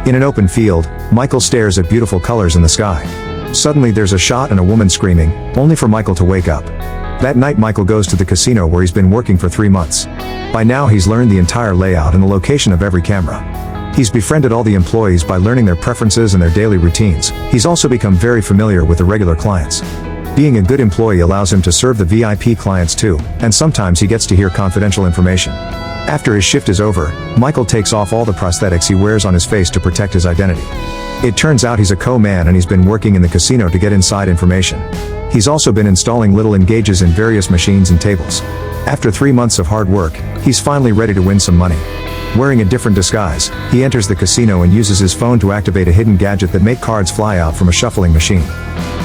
In an open field, Michael stares at beautiful colors in the sky. Suddenly there's a shot and a woman screaming, only for Michael to wake up. That night Michael goes to the casino where he's been working for 3 months. By now he's learned the entire layout and the location of every camera. He's befriended all the employees by learning their preferences and their daily routines. He's also become very familiar with the regular clients. Being a good employee allows him to serve the VIP clients too, and sometimes he gets to hear confidential information. After his shift is over, Michael takes off all the prosthetics he wears on his face to protect his identity. It turns out he's a co-man and he's been working in the casino to get inside information. He's also been installing little engages in various machines and tables. After 3 months of hard work, he's finally ready to win some money. Wearing a different disguise, he enters the casino and uses his phone to activate a hidden gadget that makes cards fly out from a shuffling machine.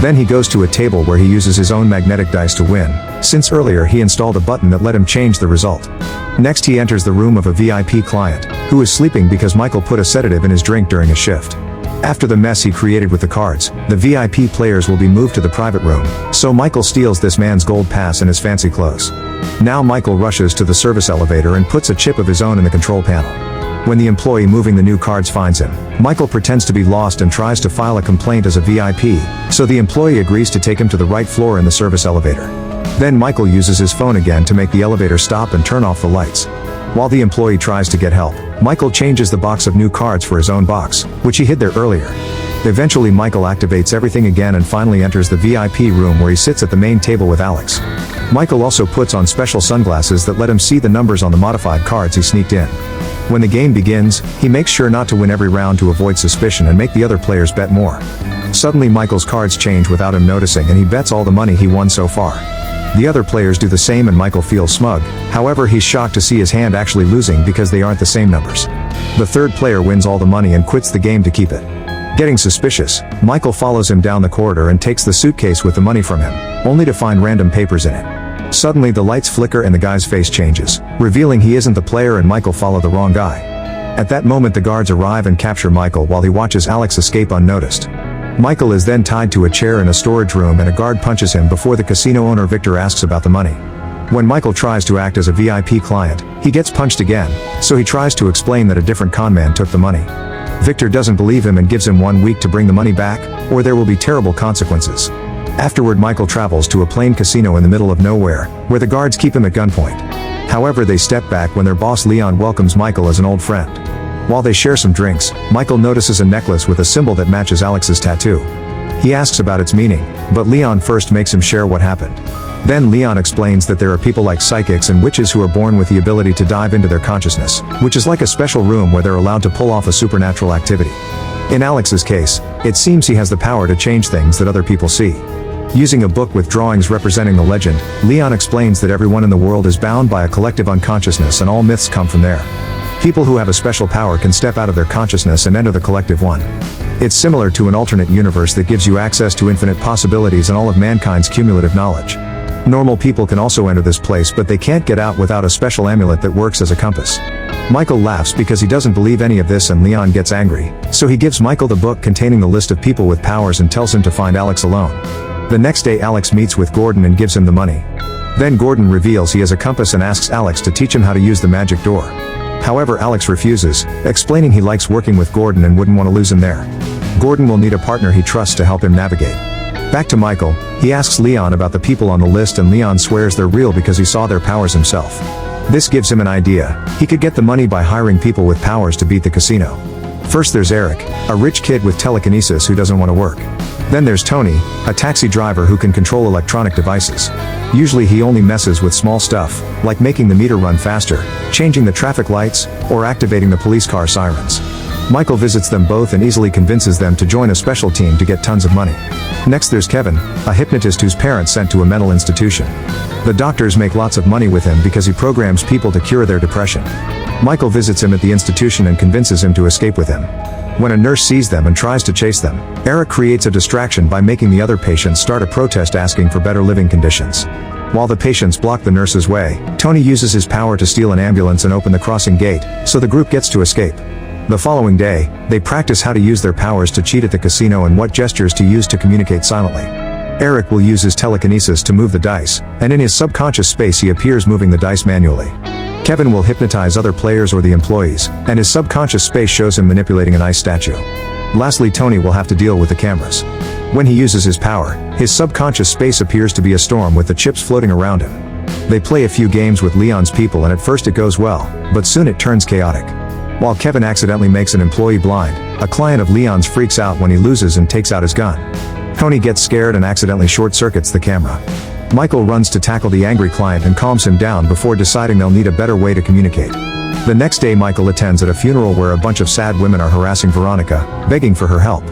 Then he goes to a table where he uses his own magnetic dice to win, since earlier he installed a button that let him change the result. Next he enters the room of a VIP client, who is sleeping because Michael put a sedative in his drink during his shift. After the mess he created with the cards, the VIP players will be moved to the private room, so Michael steals this man's gold pass and his fancy clothes. Now Michael rushes to the service elevator and puts a chip of his own in the control panel. When the employee moving the new cards finds him, Michael pretends to be lost and tries to file a complaint as a VIP, so the employee agrees to take him to the right floor in the service elevator. Then Michael uses his phone again to make the elevator stop and turn off the lights. While the employee tries to get help, Michael changes the box of new cards for his own box, which he hid there earlier. Eventually Michael activates everything again and finally enters the VIP room where he sits at the main table with Alex. Michael also puts on special sunglasses that let him see the numbers on the modified cards he sneaked in. When the game begins, he makes sure not to win every round to avoid suspicion and make the other players bet more. Suddenly Michael's cards change without him noticing and he bets all the money he won so far. The other players do the same and Michael feels smug, however he's shocked to see his hand actually losing because they aren't the same numbers. The third player wins all the money and quits the game to keep it. Getting suspicious, Michael follows him down the corridor and takes the suitcase with the money from him, only to find random papers in it. Suddenly the lights flicker and the guy's face changes, revealing he isn't the player and Michael followed the wrong guy. At that moment the guards arrive and capture Michael while he watches Alex escape unnoticed. Michael is then tied to a chair in a storage room and a guard punches him before the casino owner Victor asks about the money. When Michael tries to act as a VIP client, he gets punched again, so he tries to explain that a different conman took the money. Victor doesn't believe him and gives him 1 week to bring the money back, or there will be terrible consequences. Afterward Michael travels to a plain casino in the middle of nowhere, where the guards keep him at gunpoint. However they step back when their boss Leon welcomes Michael as an old friend. While they share some drinks, Michael notices a necklace with a symbol that matches Alex's tattoo. He asks about its meaning, but Leon first makes him share what happened. Then Leon explains that there are people like psychics and witches who are born with the ability to dive into their consciousness, which is like a special room where they're allowed to pull off a supernatural activity. In Alex's case, it seems he has the power to change things that other people see. Using a book with drawings representing the legend, Leon explains that everyone in the world is bound by a collective unconsciousness and all myths come from there. People who have a special power can step out of their consciousness and enter the collective one. It's similar to an alternate universe that gives you access to infinite possibilities and all of mankind's cumulative knowledge. Normal people can also enter this place but they can't get out without a special amulet that works as a compass. Michael laughs because he doesn't believe any of this and Leon gets angry, so he gives Michael the book containing the list of people with powers and tells him to find Alex alone. The next day Alex meets with Gordon and gives him the money. Then Gordon reveals he has a compass and asks Alex to teach him how to use the magic door. However Alex refuses, explaining he likes working with Gordon and wouldn't want to lose him there. Gordon will need a partner he trusts to help him navigate. Back to Michael, he asks Leon about the people on the list and Leon swears they're real because he saw their powers himself. This gives him an idea. He could get the money by hiring people with powers to beat the casino. First there's Eric, a rich kid with telekinesis who doesn't want to work. Then there's Tony, a taxi driver who can control electronic devices. Usually he only messes with small stuff, like making the meter run faster, changing the traffic lights, or activating the police car sirens. Michael visits them both and easily convinces them to join a special team to get tons of money. Next there's Kevin, a hypnotist whose parents sent to a mental institution. The doctors make lots of money with him because he programs people to cure their depression. Michael visits him at the institution and convinces him to escape with him. When a nurse sees them and tries to chase them, Eric creates a distraction by making the other patients start a protest asking for better living conditions. While the patients block the nurse's way, Tony uses his power to steal an ambulance and open the crossing gate, so the group gets to escape. The following day, they practice how to use their powers to cheat at the casino and what gestures to use to communicate silently. Eric will use his telekinesis to move the dice, and in his subconscious space he appears moving the dice manually. Kevin will hypnotize other players or the employees, and his subconscious space shows him manipulating an ice statue. Lastly, Tony will have to deal with the cameras. When he uses his power, his subconscious space appears to be a storm with the chips floating around him. They play a few games with Leon's people and at first it goes well, but soon it turns chaotic. While Kevin accidentally makes an employee blind, a client of Leon's freaks out when he loses and takes out his gun. Tony gets scared and accidentally short-circuits the camera. Michael runs to tackle the angry client and calms him down before deciding they'll need a better way to communicate. The next day Michael attends at a funeral where a bunch of sad women are harassing Veronica, begging for her help.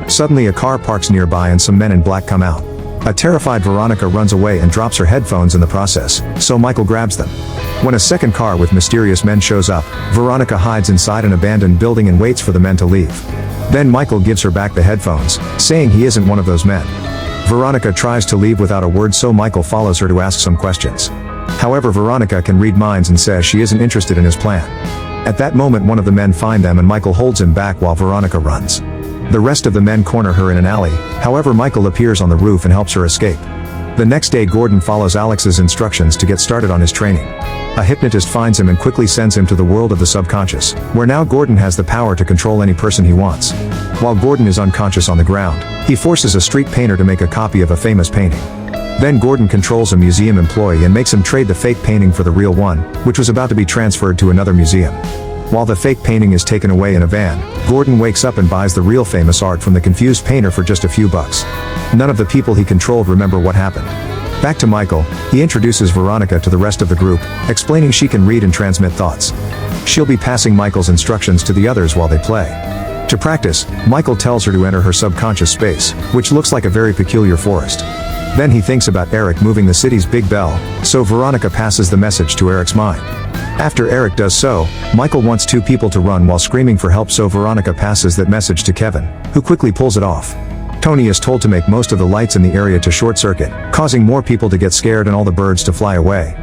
Suddenly a car parks nearby and some men in black come out. A terrified Veronica runs away and drops her headphones in the process, so Michael grabs them. When a second car with mysterious men shows up, Veronica hides inside an abandoned building and waits for the men to leave. Then Michael gives her back the headphones, saying he isn't one of those men. Veronica tries to leave without a word, so Michael follows her to ask some questions. However, Veronica can read minds and says she isn't interested in his plan. At that moment one of the men finds them and Michael holds him back while Veronica runs. The rest of the men corner her in an alley, however Michael appears on the roof and helps her escape. The next day Gordon follows Alex's instructions to get started on his training. A hypnotist finds him and quickly sends him to the world of the subconscious, where now Gordon has the power to control any person he wants. While Gordon is unconscious on the ground, he forces a street painter to make a copy of a famous painting. Then Gordon controls a museum employee and makes him trade the fake painting for the real one, which was about to be transferred to another museum. While the fake painting is taken away in a van, Gordon wakes up and buys the real famous art from the confused painter for just a few bucks. None of the people he controlled remember what happened. Back to Michael, he introduces Veronica to the rest of the group, explaining she can read and transmit thoughts. She'll be passing Michael's instructions to the others while they play. To practice, Michael tells her to enter her subconscious space, which looks like a very peculiar forest. Then he thinks about Eric moving the city's big bell, so Veronica passes the message to Eric's mind. After Eric does so, Michael wants two people to run while screaming for help, so Veronica passes that message to Kevin, who quickly pulls it off. Tony is told to make most of the lights in the area to short-circuit, causing more people to get scared and all the birds to fly away.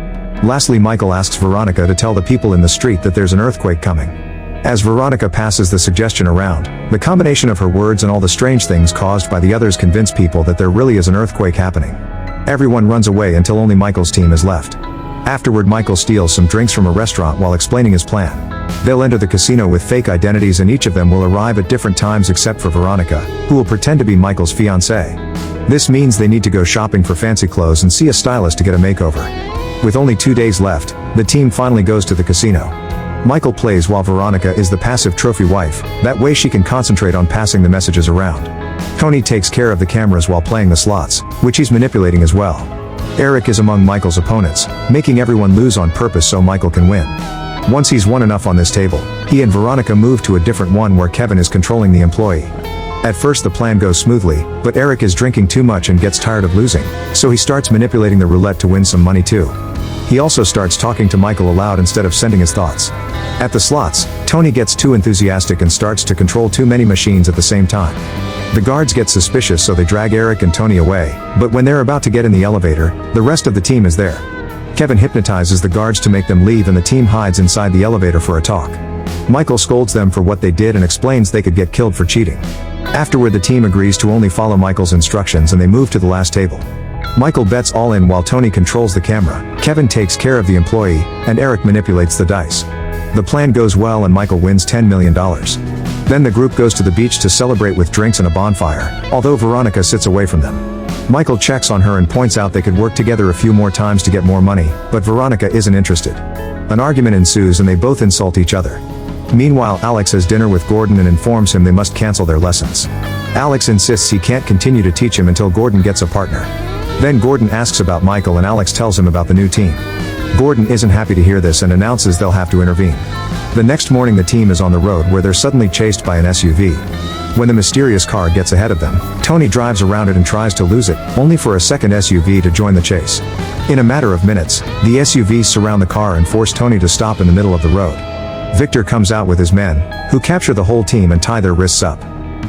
Lastly, Michael asks Veronica to tell the people in the street that there's an earthquake coming. As Veronica passes the suggestion around, the combination of her words and all the strange things caused by the others convince people that there really is an earthquake happening. Everyone runs away until only Michael's team is left. Afterward, Michael steals some drinks from a restaurant while explaining his plan. They'll enter the casino with fake identities and each of them will arrive at different times except for Veronica, who will pretend to be Michael's fiancée. This means they need to go shopping for fancy clothes and see a stylist to get a makeover. With only 2 days left, the team finally goes to the casino. Michael plays while Veronica is the passive trophy wife, that way she can concentrate on passing the messages around. Tony takes care of the cameras while playing the slots, which he's manipulating as well. Eric is among Michael's opponents, making everyone lose on purpose so Michael can win. Once he's won enough on this table, he and Veronica move to a different one where Kevin is controlling the employee. At first the plan goes smoothly, but Eric is drinking too much and gets tired of losing, so he starts manipulating the roulette to win some money too. He also starts talking to Michael aloud instead of sending his thoughts. At the slots, Tony gets too enthusiastic and starts to control too many machines at the same time. The guards get suspicious so they drag Eric and Tony away, but when they're about to get in the elevator, the rest of the team is there. Kevin hypnotizes the guards to make them leave and the team hides inside the elevator for a talk. Michael scolds them for what they did and explains they could get killed for cheating. Afterward, the team agrees to only follow Michael's instructions and they move to the last table. Michael bets all in while Tony controls the camera, Kevin takes care of the employee, and Eric manipulates the dice. The plan goes well and Michael wins $10 million. Then the group goes to the beach to celebrate with drinks and a bonfire, although Veronica sits away from them. Michael checks on her and points out they could work together a few more times to get more money, but Veronica isn't interested. An argument ensues and they both insult each other. Meanwhile, Alex has dinner with Gordon and informs him they must cancel their lessons. Alex insists he can't continue to teach him until Gordon gets a partner. Then Gordon asks about Michael and Alex tells him about the new team. Gordon isn't happy to hear this and announces they'll have to intervene. The next morning the team is on the road where they're suddenly chased by an SUV. When the mysterious car gets ahead of them, Tony drives around it and tries to lose it, only for a second SUV to join the chase. In a matter of minutes, the SUVs surround the car and force Tony to stop in the middle of the road. Victor comes out with his men, who capture the whole team and tie their wrists up.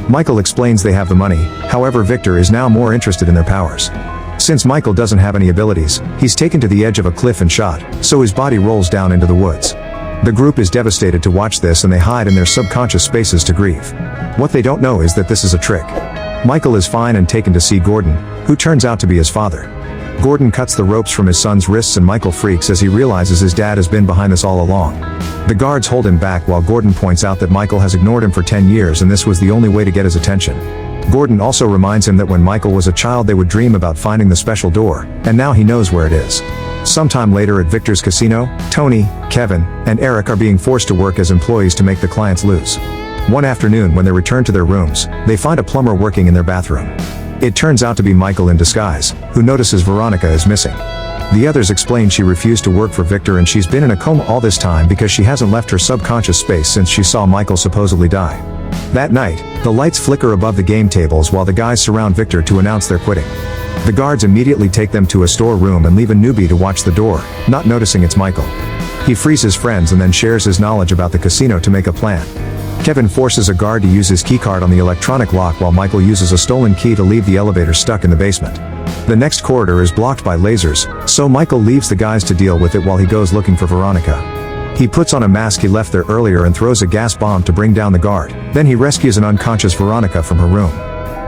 Michael explains they have the money, however Victor is now more interested in their powers. Since Michael doesn't have any abilities, he's taken to the edge of a cliff and shot, so his body rolls down into the woods. The group is devastated to watch this and they hide in their subconscious spaces to grieve. What they don't know is that this is a trick. Michael is fine and taken to see Gordon, who turns out to be his father. Gordon cuts the ropes from his son's wrists and Michael freaks as he realizes his dad has been behind this all along. The guards hold him back while Gordon points out that Michael has ignored him for 10 years and this was the only way to get his attention. Gordon also reminds him that when Michael was a child they would dream about finding the special door, and now he knows where it is. Sometime later at Victor's casino, Tony, Kevin, and Eric are being forced to work as employees to make the clients lose. One afternoon when they return to their rooms, they find a plumber working in their bathroom. It turns out to be Michael in disguise, who notices Veronica is missing. The others explain she refused to work for Victor and she's been in a coma all this time because she hasn't left her subconscious space since she saw Michael supposedly die. That night, the lights flicker above the game tables while the guys surround Victor to announce they're quitting. The guards immediately take them to a storeroom and leave a newbie to watch the door, not noticing it's Michael. He frees his friends and then shares his knowledge about the casino to make a plan. Kevin forces a guard to use his keycard on the electronic lock while Michael uses a stolen key to leave the elevator stuck in the basement. The next corridor is blocked by lasers, so Michael leaves the guys to deal with it while he goes looking for Veronica. He puts on a mask he left there earlier and throws a gas bomb to bring down the guard, then he rescues an unconscious Veronica from her room.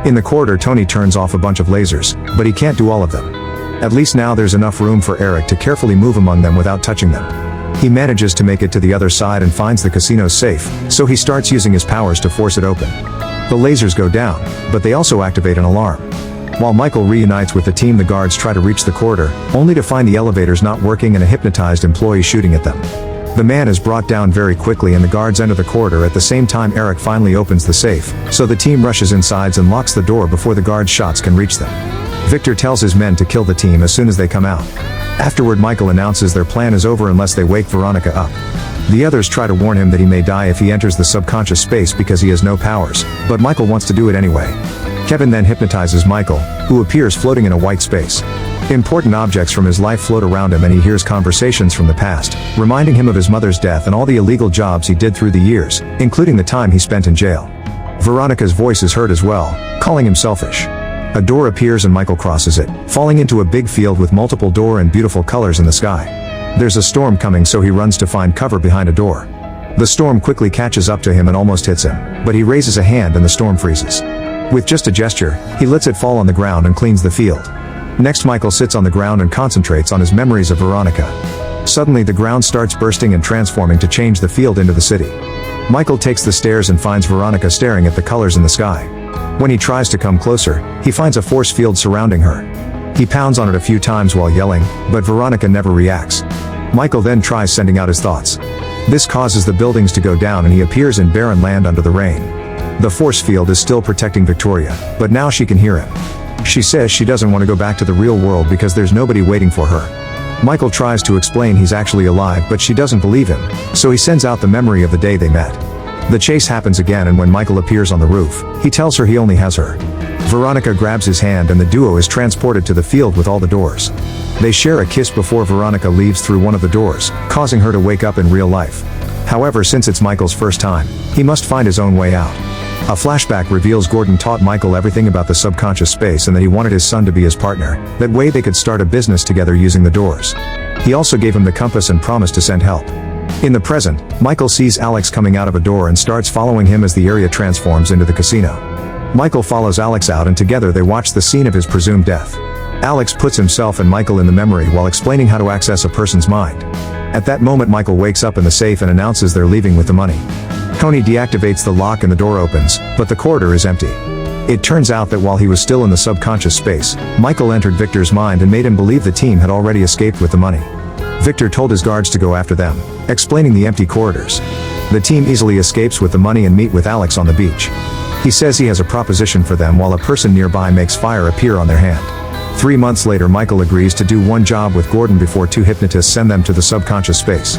In the corridor Tony turns off a bunch of lasers, but he can't do all of them. At least now there's enough room for Eric to carefully move among them without touching them. He manages to make it to the other side and finds the casino's safe, so he starts using his powers to force it open. The lasers go down, but they also activate an alarm. While Michael reunites with the team, the guards try to reach the corridor, only to find the elevators not working and a hypnotized employee shooting at them. The man is brought down very quickly and the guards enter the corridor at the same time Eric finally opens the safe, so the team rushes inside and locks the door before the guards' shots can reach them. Victor tells his men to kill the team as soon as they come out. Afterward Michael announces their plan is over unless they wake Veronica up. The others try to warn him that he may die if he enters the subconscious space because he has no powers, but Michael wants to do it anyway. Kevin then hypnotizes Michael, who appears floating in a white space. Important objects from his life float around him and he hears conversations from the past, reminding him of his mother's death and all the illegal jobs he did through the years, including the time he spent in jail. Veronica's voice is heard as well, calling him selfish. A door appears and Michael crosses it, falling into a big field with multiple doors and beautiful colors in the sky. There's a storm coming so he runs to find cover behind a door. The storm quickly catches up to him and almost hits him, but he raises a hand and the storm freezes. With just a gesture, he lets it fall on the ground and cleans the field. Next Michael sits on the ground and concentrates on his memories of Veronica. Suddenly the ground starts bursting and transforming to change the field into the city. Michael takes the stairs and finds Veronica staring at the colors in the sky. When he tries to come closer, he finds a force field surrounding her. He pounds on it a few times while yelling, but Veronica never reacts. Michael then tries sending out his thoughts. This causes the buildings to go down and he appears in barren land under the rain. The force field is still protecting Victoria, but now she can hear him. She says she doesn't want to go back to the real world because there's nobody waiting for her. Michael tries to explain he's actually alive but she doesn't believe him, so he sends out the memory of the day they met. The chase happens again and when Michael appears on the roof, he tells her he only has her. Veronica grabs his hand and the duo is transported to the field with all the doors. They share a kiss before Veronica leaves through one of the doors, causing her to wake up in real life. However, since it's Michael's first time, he must find his own way out. A flashback reveals Gordon taught Michael everything about the subconscious space and that he wanted his son to be his partner, that way they could start a business together using the doors. He also gave him the compass and promised to send help. In the present, Michael sees Alex coming out of a door and starts following him as the area transforms into the casino. Michael follows Alex out and together they watch the scene of his presumed death. Alex puts himself and Michael in the memory while explaining how to access a person's mind. At that moment Michael wakes up in the safe and announces they're leaving with the money. Tony deactivates the lock and the door opens, but the corridor is empty. It turns out that while he was still in the subconscious space, Michael entered Victor's mind and made him believe the team had already escaped with the money. Victor told his guards to go after them, explaining the empty corridors. The team easily escapes with the money and meet with Alex on the beach. He says he has a proposition for them while a person nearby makes fire appear on their hand. 3 months later Michael agrees to do one job with Gordon before two hypnotists send them to the subconscious space.